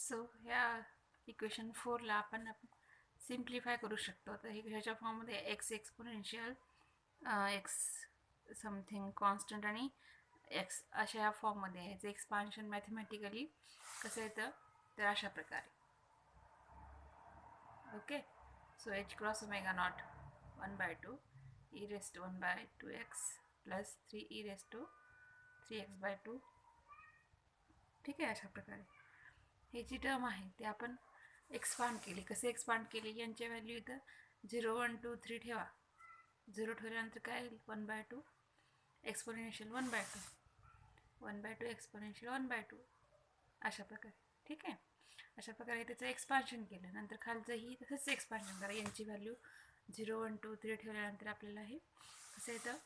So ह्या equation 4ला आपण simplify करू शकतो. तर ह्याच्या फॉर्ममध्ये x exponential x something constant आणि एक्स अशा ह्या फॉर्ममध्ये ह्याचं एक्सपान्शन मॅथमॅटिकली कसं येतं तर अशा प्रकारे. Okay, so H cross omega not 1/2 e raised to 1/2x plus 3 e raised to 3x/2. ठीक आहे, अशा प्रकारे ही जी टर्म आहे ते आपण एक्सपांड केली. कसे एक्सपांड केली? यांच्या व्हॅल्यू इथं 0 1 2 3 ठेवा. 0 ठेवल्यानंतर काय येईल? 1/2 एक्सपोनेन्शियल 1/2 1/2 एक्सपोनेन्शियल 1/2 अशा प्रकारे. ठीक आहे, अशा प्रकारे त्याचं एक्सपान्शन केलं. नंतर खालचंही तसंच एक्सपान्शन करा. यांची व्हॅल्यू 0 1 2 3 ठेवल्यानंतर आपल्याला हे कसं येतं,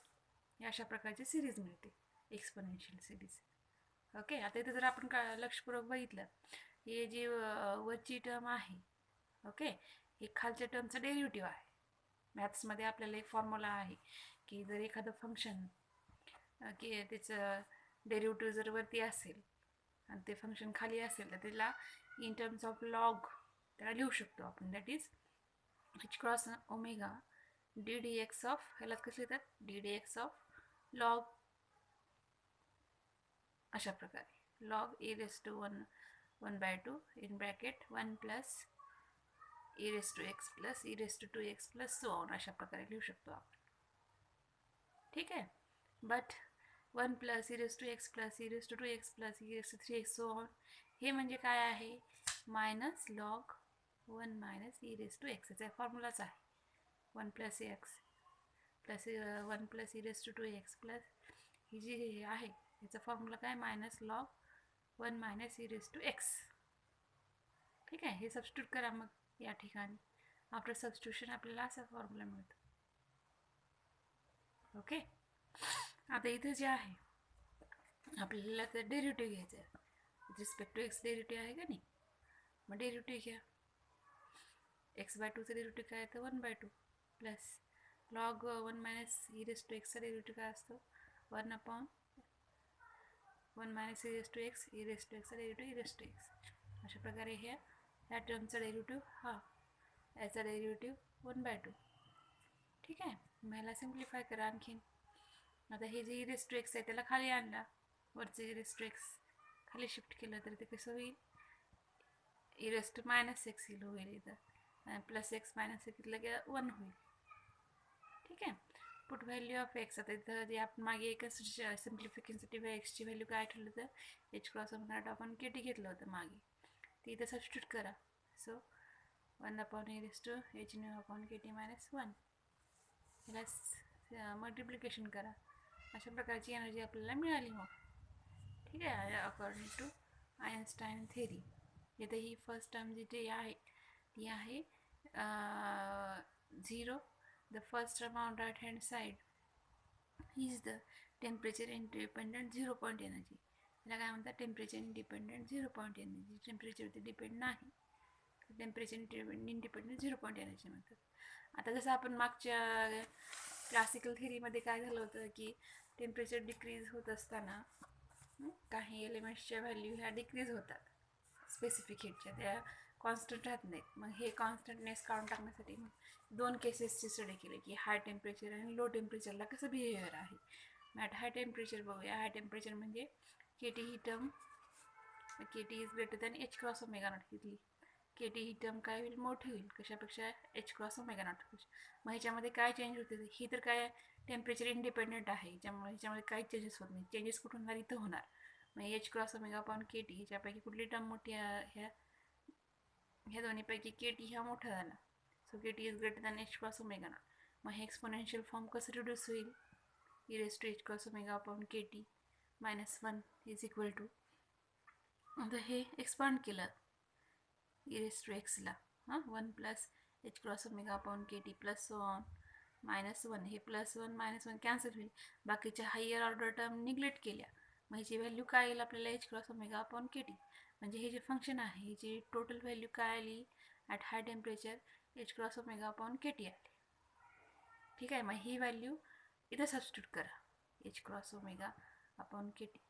हे अशा प्रकारची सिरीज मिळते, एक्सपोनेन्शियल सिरीज. ओके, आता इथं जर आपण लक्षपूर्वक बघितलं, हे जी वरची टर्म आहे, ओके, हे खालच्या टर्मचं डेरिव्हेटिव्ह आहे. मॅथ्समध्ये आपल्याला एक फॉर्म्युला आहे की जर एखादं फंक्शन की त्याचं डेरिव्हेटिव्ह जर वरती असेल आणि ते फंक्शन खाली असेल तर त्याला इन टर्म्स ऑफ लॉग त्याला लिहू शकतो आपण. That is H cross omega D D x of, ह्याला कसं लिहितात? D D x of log अशा प्रकारे. Log e raised to 1/2 in bracket 1 plus e raised to x plus e raised to 2x plus so on अशा प्रकारे लिहू शकतो आपण. ठीक आहे, but 1 plus e raised to x plus e raised to 2x plus e raised to 3x so on हे म्हणजे काय आहे? Minus log 1 minus e raised to x याचा फॉर्म्युलाच आहे. 1 plus x plus 1 plus e raised to 2x plus ही जी आहे याचा फॉर्म्युला काय? Minus log 1 minus E raise to X. ठीक आहे, हे सबस्टिट्यूट करा मग या ठिकाणी. आफ्टर सबस्टिट्यूशन आपल्याला असा फॉर्म्युला मिळतो. ओके, आता इथे जे आहे आपल्याला तर डेरिव्हेटिव्ह घ्यायचं आहे. With respect to X derivative आहे का नाही? मग डेरिव्हेटिव्ह घ्या. x/2चं डेरिव्हेटिव्ह काय येतं? 1/2 plus log 1 minus E raise to एक्सचा डेरिव्हेटिव्ह काय असतो? 1/1 minus E raise to X, E raise to एक्सचा derivative E raise to X. अशा प्रकारे ह्या टर्मचा डेरिव्हेटिव्ह हा, याचा डेरिव्हेटिव्ह 1/2. ठीक आहे, मग ह्याला सिम्प्लिफाय करा आणखीन. आता हे जे ई रेस टू एक्स आहे त्याला खाली आणला, वरचं ई रेस टू एक्स खाली शिफ्ट केलं तर ते कसं होईल? E raise to minus X होईल इथं, प्लस एक्स मायनस एक्स इथलं की 1 होईल. ठीक आहे, पुट व्हॅल्यू ऑफ एक्स. आता इथं जे आपण मागे एकच सिम्प्लिफिकेशनसाठी एक्सची व्हॅल्यू काय ठेवलं होतं? एच क्रॉस ओमेगा आपण के टी घेतलं होतं मागे, ते इथं सबस्टिट्यूट करा. So 1/e raised to h nu upon kt minus 1 याला मल्टिप्लिकेशन करा. अशा प्रकारची एनर्जी आपल्याला मिळाली मग. ठीक आहे, अकॉर्डिंग टू आयन्स्टाईन थेरी. इथे ही फर्स्ट टर्म जी आहे ती आहे 0. The first term on right hand side is the temperature independent 0 point energy. त्याला काय म्हणतात? Temperature independent 0 point energy. टेम्परेचरवरती डिपेंड नाही, टेम्परेचर इंडिपेंडंट 0 पॉईंट एनर्जी म्हणतात. आता जसं आपण मागच्या क्लासिकल थेरीमध्ये काय झालं होतं की टेम्परेचर डिक्रीज होत असताना काही एलिमेंट्सच्या व्हॅल्यू ह्या डिक्रीज होतात स्पेसिफिक हीटच्या, त्या कॉन्स्टंट राहत नाहीत. मग हे कॉन्स्टंटनेस काढून टाकण्यासाठी मग 2 केसेसची स्टडी केली की हाय टेम्परेचर आणि लो टेम्परेचरला कसं बिहेवियर आहे. मग ॲट हाय टेम्परेचर बघूया. हाय टेम्परेचर म्हणजे के टी ही term, K T is greater than H cross omega naught. घेतली के टी ही टर्म काय होईल? मोठी होईल. कशापेक्षा? H cross omega naught. मग ह्याच्यामध्ये काय चेंज होते? ही तर काय टेम्परेचर इंडिपेंडंट आहे, त्यामुळे ह्याच्यामध्ये काही चेंजेस होत नाही. चेंजेस कुठून होणार? इथं होणार. मग H cross omega upon K T ह्याच्यापैकी कुठली टर्म मोठी? ह्या दोन्हीपैकी के टी हा मोठा झाला. So K T is greater than H cross omega naught. मग हे एक्सपोनेन्शियल फॉर्म कसं रिड्यूस होईल? E raise to H cross omega upon K T minus 1 is equal to, आता हे एक्सपांड केलं ई रेस टू एक्सला 1 plus H cross omega upon K T plus so on minus 1. हे plus 1 minus 1 cancel होईल. बाकीच्या higher order term neglect केल्या. मग ह्याची व्हॅल्यू काय येईल आपल्याला? H cross omega upon K T. म्हणजे हे जे फंक्शन आहे ह्याची टोटल व्हॅल्यू काय आली? At high temperature H cross omega upon K T आली. ठीक आहे, मग ही व्हॅल्यू इथं सबस्टिट्यूट करा, H cross omega upon K T.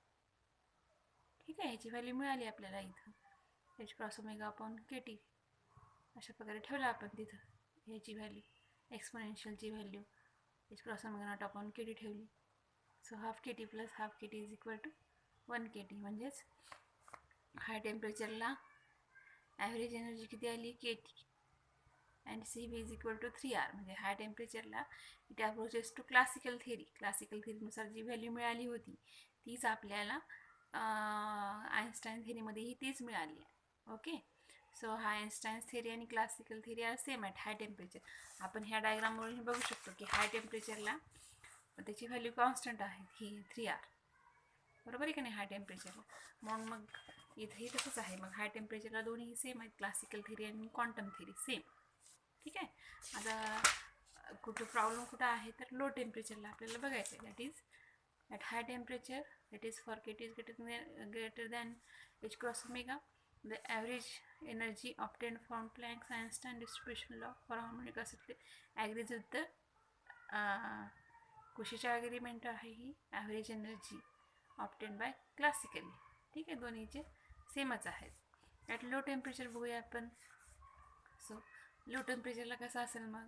ठीक आहे, ह्याची व्हॅल्यू मिळाली आपल्याला इथं. H cross omega upon K T अशा प्रकारे ठेवलं आपण तिथं ह्याची व्हॅल्यू एक्सपोनेन्शियलची value H cross omega naught upon K T ठेवली. So half K T plus half K T is equal to 1 K T. म्हणजेच हाय टेम्परेचरला ॲव्हरेज एनर्जी किती आली K T and C B is equal to 3R. म्हणजे high टेम्परेचरला it approaches to classical थेरीनुसार जी value मिळाली होती तीच आपल्याला आइन्स्टाईन थेरीमध्येही तीच मिळाली आहे. ओके, सो हा Einstein's theory and classical theory are same at high temperature. आपण ह्या डायग्रामवरून बघू शकतो की हाय टेम्परेचरला त्याची व्हॅल्यू कॉन्स्टंट आहे ही 3R. बरोबर आहे का नाही हाय टेम्परेचरला. म्हणून मग इथेही तसंच आहे. मग हाय टेम्परेचरला दोन्ही सेम आहेत, क्लासिकल थेरी आणि क्वांटम थेरी सेम. ठीक आहे. आता प्रॉब्लेम कुठं आहे तर लो टेम्परेचरला आपल्याला बघायचं आहे. That is at high temperature that is for KT is greater than H cross omega the average energy obtained from Planck's Einstein distribution law for harmonic oscillator agrees with the कुशीच्या agreement आहे ही average energy obtain by classically. ठीक आहे, दोन्हीचे सेमच आहेत. At low temperature बघूया आपण. सो लो टेम्परेचरला कसं असेल मग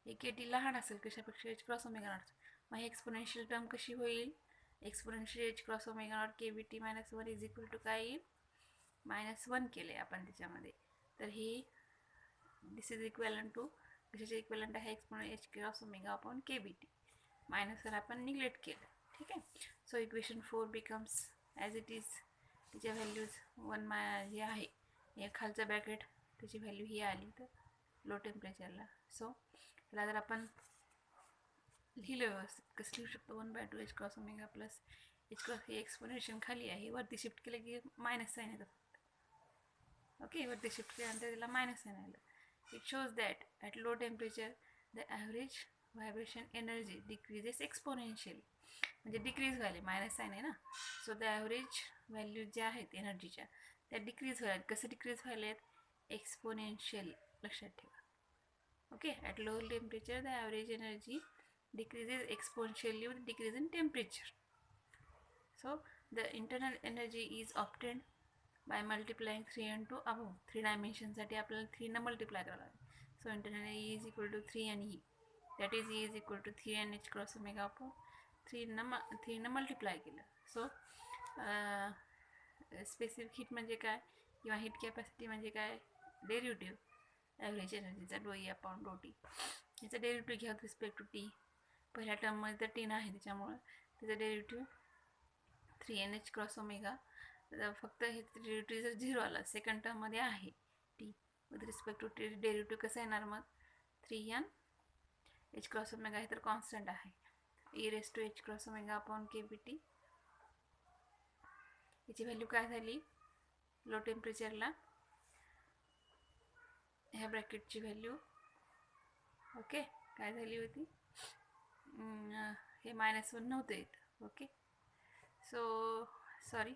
हे के टी लहान असेल कशापेक्षा एच क्रॉस ओमेगा नॉट. मग हे एक्सपोनेन्शियल टर्म कशी होईल exponential H cross omega naught K B T minus 1 is equal to काय येईल -1 केले आपण त्याच्यामध्ये. तर ही दिस इज इक्वलंट टू कशाचे इक्वलंट आहे exponential H cross omega upon K B T. -1 आपण निग्लेक्ट केलं. ठीक आहे. So equation 4 becomes as it is. त्याच्या व्हॅल्यूज 1 जे आहे हे खालचं ब्रॅकेट त्याची व्हॅल्यू ही आली तर लो टेम्परेचरला. सो त्याला जर आपण लिहिलं व्यवस्थित कसं लिहू शकतो 1/2 H cross omega plus H cross हे एक्सपोनेन्शियल खाली आहे वरती शिफ्ट केलं की मायनस साईन येतं. ओके, वरती शिफ्ट केल्यानंतर त्याला मायनस साईन आलं. It shows that at low temperature the average vibration energy decreases exponentially. म्हणजे डिक्रीज व्हायला मायनस साईन आहे ना. सो द ॲव्हरेज व्हॅल्यू ज्या आहेत एनर्जीच्या त्या डिक्रीज व्हायला. कसं डिक्रीज व्हायला आहेत एक्सपोनेन्शियली. लक्षात ठेवा. Okay, at low temperature the average energy decreases exponentially with decrease in temperature. So the internal energy is obtained by multiplying 3 and 2 above. 3 dimensions साठी आपल्याला 3 ने मल्टिप्लाय करावं लागेल. So internal E is equal to 3 आणि E that is E is equal to 3 and H cross omega upon 3 ने multiply केलं. So specific heat म्हणजे काय किंवा हीट कॅपॅसिटी म्हणजे काय डेरिव्हेटिव्ह ॲव्हरेज एनर्जीचा डो ई अपॉन डो टी. याचा डेरिव्हेटिव्ह घ्या विथ रिस्पेक्ट टू टी. पहिल्या टर्ममध्ये तर टी आहे त्याच्यामुळं त्याचं डेरिव्हेटिव्ह 3NH क्रॉस ओमेगा. फक्त हे डेरिव्हेटिव्ह जर 0 आला सेकंड टर्ममध्ये आहे T with respect to T derivative कसं येणार मग 3N एच क्रॉस ओमेगा हे तर कॉन्स्टंट आहे E raise to H cross omega upon K B T. याची व्हॅल्यू काय झाली लो टेम्परेचरला ह्या ब्रॅकेटची व्हॅल्यू ओके काय झाली होती हे -1 नव्हतं येत. Okay, so sorry.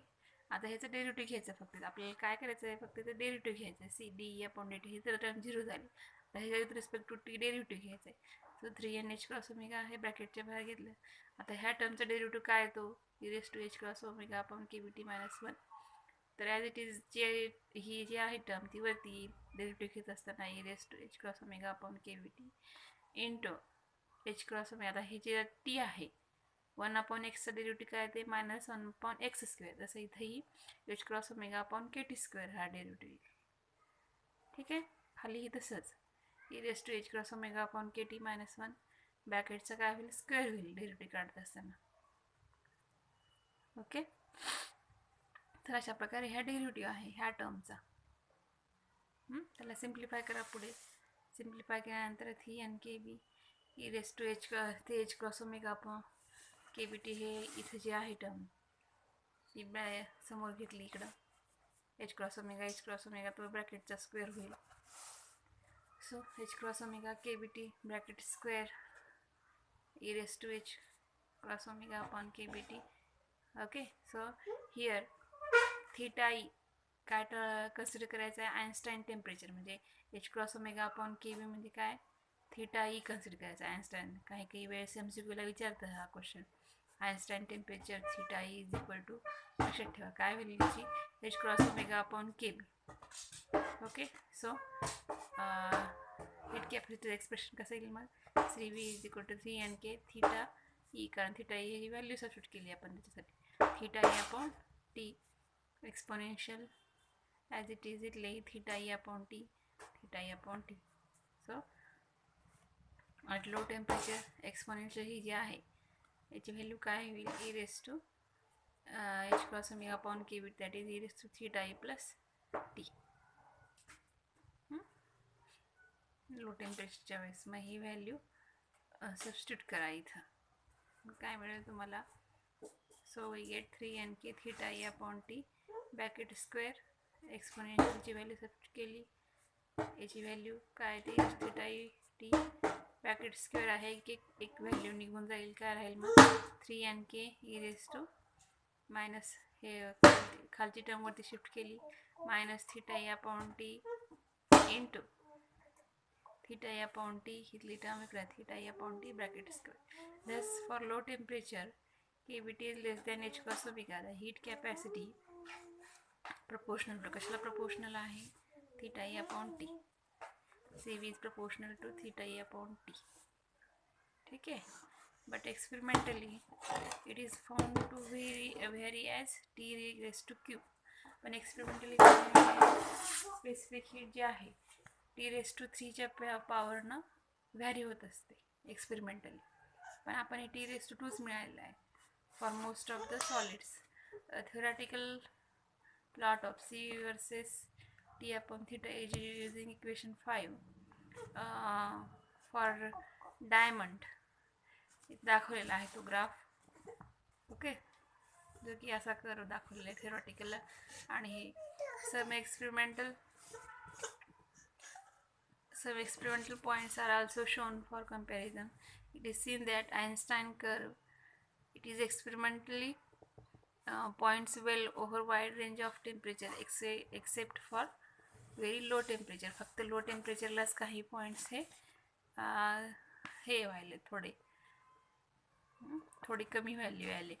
आता ह्याचं डेरिव्हेटिव्ह घ्यायचं फक्त आपल्याला काय करायचं आहे फक्त ते डेरिव्हेटिव्ह घ्यायचं आहे C D E upon D T. ही तर टर्म 0 झाली. आता ह्याच्या with respect to T derivative घ्यायचं आहे. सो 3NH क्रॉस ओमेगा हे ब्रॅकेटच्या बाहेर घेतलं. आता ह्या टर्मचा डेरिव्हेटिव्ह काय येतो E raise to H cross omega upon K B T -1. तर ॲज इट इज जे ही जी आहे टर्म ती वरती डेरिव्हेटिव्ह घेत असताना E raise to H cross omega upon K B T into H cross omega. आता हे जे टी आहे 1 अपॉन एक्सचं डेरिव्हेटिव्ह काय ते -1 अपॉन एक्स स्क्वेअर. जसं इथंही H cross omega upon K T square हा डेरिव्हेटिव्ह. ठीक आहे, खालीही तसंच E raise to H cross omega upon K T -1 ब्रॅकेटचं काय होईल स्क्वेअर होईल डेरिव्हेटिव्ह काढत असताना. ओके, तर अशा प्रकारे ह्या डेरिव्हेटिव्ह आहे ह्या टर्मचा. त्याला सिम्प्लिफाय करा. पुढे सिम्प्लिफाय केल्यानंतर 3N K B E raise to H ते H cross omega upon K B T. हे इथं जे आहे टर्म ती समोर घेतली इकडं एच क्रॉस ओमेगा तो ब्रॅकेटचा स्क्वेअर होईल. So H cross omega K B T bracket square E raise to H cross omega upon K B T. Okay, so here theta E काय कन्सिडर करायचं आहे आइन्स्टाईन टेम्परेचर म्हणजे H cross omega upon K B म्हणजे काय theta E consider करायचं आहे Einstein. काही वेळेस MCQला विचारतं हा question Einstein temperature theta E is equal to, लक्षात ठेवा काय व्हॅल्यूची, H cross omega upon K B. Okay, so heat कॅपॅसिटीचं एक्सप्रेशन कसं येईल मग, 3v is equal to 3 N K theta E, कारण थीटा ई ही व्हॅल्यू सबस्टिट्यूट केली आपण त्याच्यासाठी, theta E upon T exponential as it is it lay theta E upon T, theta E upon T. So at low temperature exponential ही जी आहे याची व्हॅल्यू काय होईल, E raise to H cross omega upon K B, that is E raise to theta E plus T. Low टेम्परेचरच्या वेळेस मग ही व्हॅल्यू सबस्टिट्यूट करा इथं, मग काय मिळेल तुम्हाला, so we get 3 N K theta E upon T bracket square एक्सपोनेन्शियलची व्हॅल्यू सबस्टिट्यूट केली, याची व्हॅल्यू काय ती theta E T bracket square आहे, एक व्हॅल्यू निघून जाईल, काय राहील मग 3 N K E raise to minus हे खालची टर्मवरती शिफ्ट केली, minus theta E upon T into theta e upon t हितली टर्म इकडे theta e upon t bracket square. Thus for low temperature KBT is less than h cross omega. The heat capacity proportional to कशाला proportional आहे, theta e upon t. CV is proportional to theta e upon t. ठीक है, but experimentally it is found to vary as t raised to q. पण experimentally specific heat जी आहे T raise to 3च्या पॉवरनं vary होत असते experimentally, पण आपण हे T raise to 2च मिळालेलं आहे for most of the solids. Theoretical plot of C versus T upon theta as using equation 5 for diamond दाखवलेला आहे तो ग्राफ. ओके, जो की असा कर्व दाखवलेला आहे थेरॉटिकल, आणि हे some experimental points are also shown for comparison. It is seen that Einstein curve, it is experimentally points well over wide range of temperature except for very low temperature. फक्त low टेम्परेचरलाच काही points हे व्हायले थोडी कमी value आले,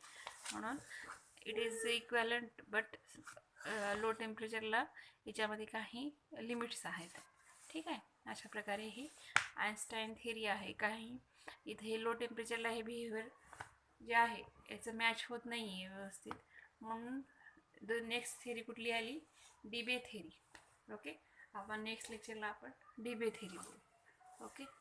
म्हणून it is equivalent, but low टेम्परेचरला याच्यामध्ये काही लिमिट्स आहेत. ठीक आहे, अशा प्रकारे ही आइन्स्टाईन थेरी आहे. काही इथे लो टेम्परेचरला हे बिहेवियर जे आहे याचं मॅच होत नाही आहे व्यवस्थित, म्हणून नेक्स्ट थेरी कुठली आली, डिबे थेरी. ओके, आपण नेक्स्ट लेक्चरला आपण डिबे थेरी बोलू. ओके.